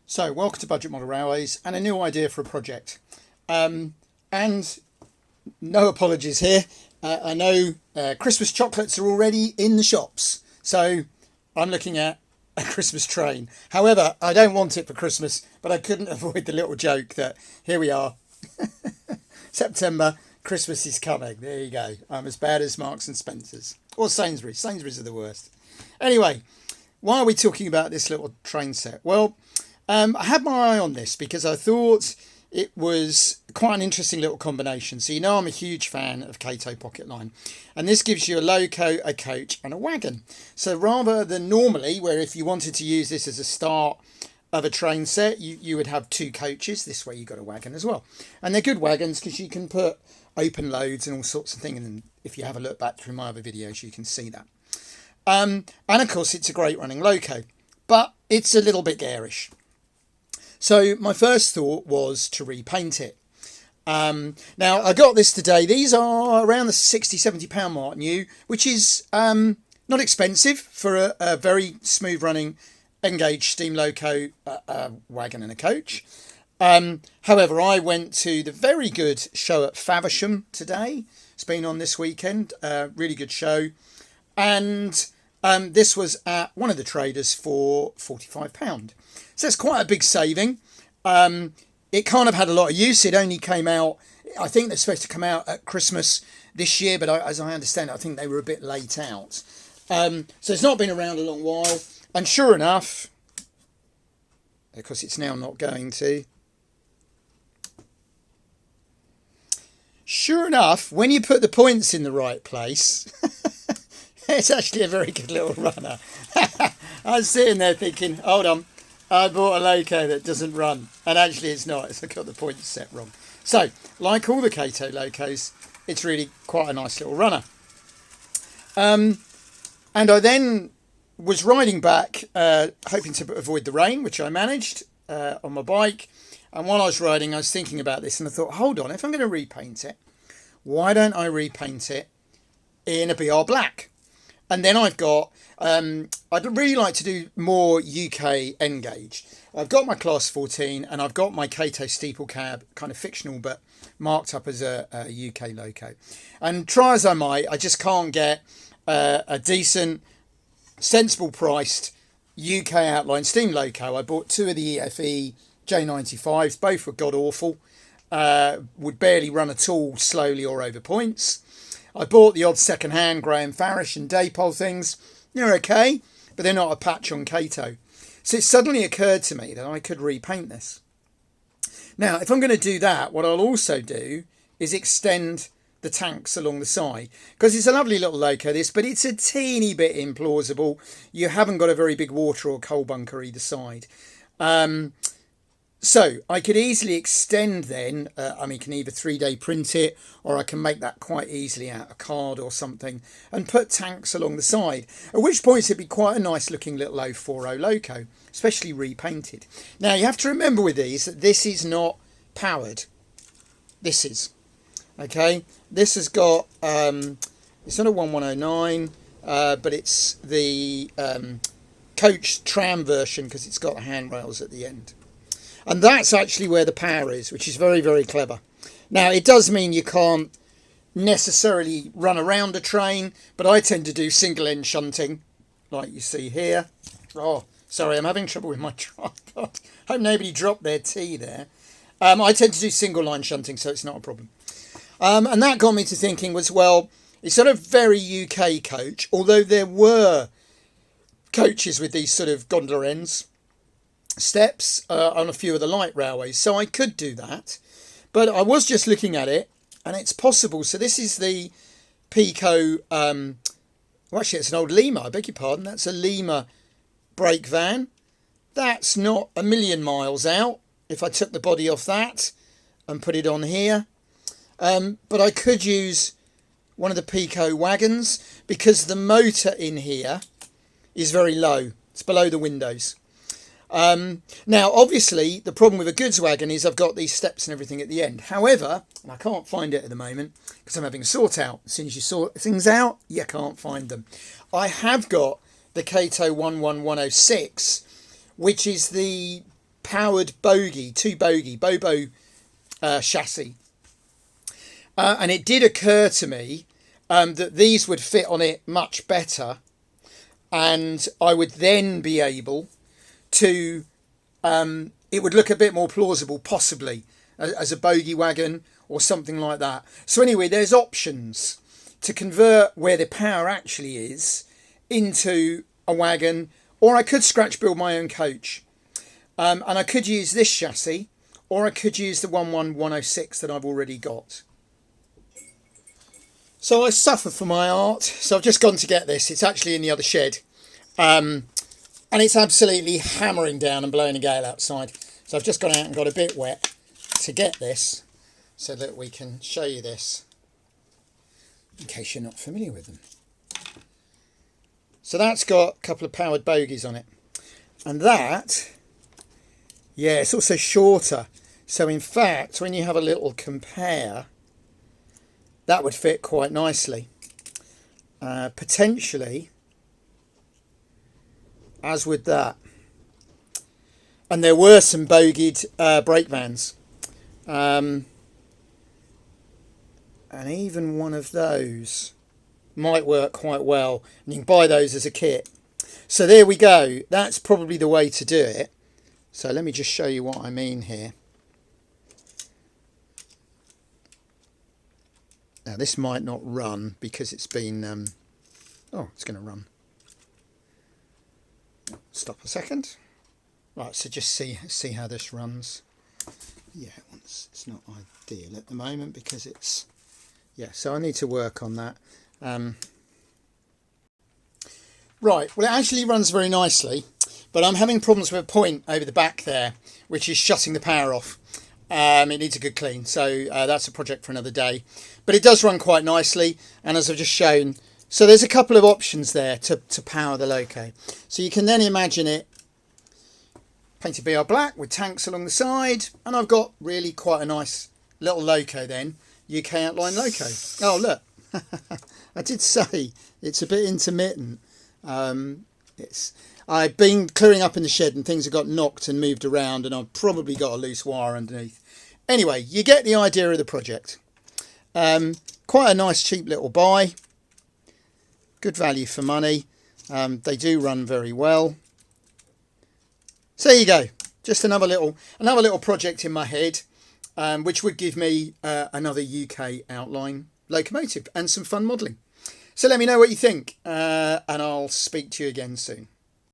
So, welcome to Budget Model Railways and a new idea for a project. And no apologies here. I know Christmas chocolates are already in the shops. So, I'm looking at a Christmas train. However, I don't want it for Christmas, but I couldn't avoid the little joke that here we are. September, Christmas is coming. There you go. I'm as bad as Marks and Spencer's. Or Sainsbury's. Sainsbury's are the worst. Anyway, why are we talking about this little train set? Well, I had my eye on this because I thought it was quite an interesting little combination. So you know I'm a huge fan of Kato Pocket Line. And this gives you a loco, a coach and a wagon. So rather than normally, where if you wanted to use this as a start of a train set, you would have two coaches. This way you got a wagon as well. And they're good wagons because you can put open loads and all sorts of things. And if you have a look back through my other videos, you can see that. And of course, it's a great running loco, but it's a little bit garish. So my first thought was to repaint it. Now I got this today. These are around the £60-70 mark new, which is not expensive for a very smooth running engaged steam loco, wagon and a coach. However, I went to the very good show at Faversham today. It's been on this weekend. Really good show. And this was at one of the traders for £45. So it's quite a big saving. It kind of had a lot of use. It only came out, I think they're supposed to come out at Christmas this year, but as I understand it, I think they were a bit late out. So it's not been around a long while. And sure enough, because it's now not going to. Sure enough, when you put the points in the right place, it's actually a very good little runner. I was sitting there thinking, hold on, I bought a loco that doesn't run. And actually it's not, I got the points set wrong. So, like all the Kato locos, it's really quite a nice little runner. And I then was riding back, hoping to avoid the rain, which I managed on my bike. And while I was riding, I was thinking about this and I thought, hold on, if I'm going to repaint it, why don't I repaint it in a BR black? And then I've got, I'd really like to do more UK engaged. I've got my Class 14 and I've got my Kato steeple cab, kind of fictional, but marked up as a UK loco. And try as I might, I just can't get a decent, sensible priced UK outline steam loco. I bought two of the EFE J95s, both were god awful, would barely run at all slowly or over points. I bought the odd second-hand Graham Farish and Daypole things. They're okay, but they're not a patch on Kato. So it suddenly occurred to me that I could repaint this. Now, if I'm going to do that, what I'll also do is extend the tanks along the side. Because it's a lovely little loco, this, but it's a teeny bit implausible. You haven't got a very big water or coal bunker either side. So I could easily extend then, I can either 3D print it or I can make that quite easily out of card or something and put tanks along the side, at which point it'd be quite a nice looking little 040 loco, especially repainted. Now you have to remember with these that this is not powered. This is, okay, this has got, it's not a 1109, but it's the coach tram version because it's got handrails at the end. And that's actually where the power is, which is very, very clever. Now, it does mean you can't necessarily run around a train, but I tend to do single end shunting, like you see here. Oh, sorry, I'm having trouble with my tripod. Hope nobody dropped their tea there. I tend to do single line shunting, so it's not a problem. And that got me to thinking was, well, it's not a very UK coach, although there were coaches with these sort of gondola ends. Steps on a few of the light railways, so I could do that, but I was just looking at it and it's possible. So this is the Pico, well actually it's an old Lima, I beg your pardon, that's a Lima brake van. That's not a million miles out if I took the body off that and put it on here, but I could use one of the Pico wagons because the motor in here is very low, it's below the windows. Now, obviously, the problem with a goods wagon is I've got these steps and everything at the end. However, and I can't find it at the moment because I'm having a sort out. As soon as you sort things out, you can't find them. I have got the Kato 11106, which is the powered bogie, Bobo chassis. And it did occur to me that these would fit on it much better, and I would then be able to, it would look a bit more plausible possibly as a bogie wagon or something like that. So anyway, there's options to convert where the power actually is into a wagon, or I could scratch build my own coach. And I could use this chassis, or I could use the 11106 that I've already got. So I suffer for my art. So I've just gone to get this. It's actually in the other shed. And it's absolutely hammering down and blowing a gale outside. So I've just gone out and got a bit wet to get this, so that we can show you this, in case you're not familiar with them. So that's got a couple of powered bogies on it. And that, yeah, it's also shorter. So in fact, when you have a little compare, that would fit quite nicely. Potentially, as with that. And there were some bogied brake vans. And even one of those might work quite well, and you can buy those as a kit. So there we go. That's probably the way to do it. So let me just show you what I mean here. Now this might not run because it's been oh, it's going to run. Stop a second. Right, so just see how this runs. Yeah, it's not ideal at the moment because it's, yeah, so I need to work on that. Right, well, it actually runs very nicely, but I'm having problems with a point over the back there, which is shutting the power off. It needs a good clean, so that's a project for another day. But it does run quite nicely, and as I've just shown, so there's a couple of options there to power the Loco. So you can then imagine it painted BR black with tanks along the side, and I've got really quite a nice little Loco then, UK Outline Loco. Oh look, I did say it's a bit intermittent. I've been clearing up in the shed and things have got knocked and moved around, and I've probably got a loose wire underneath. Anyway, you get the idea of the project. Quite a nice cheap little buy, good value for money. They do run very well. So there you go, just another little project in my head, which would give me another UK outline locomotive and some fun modelling. So let me know what you think, and I'll speak to you again soon.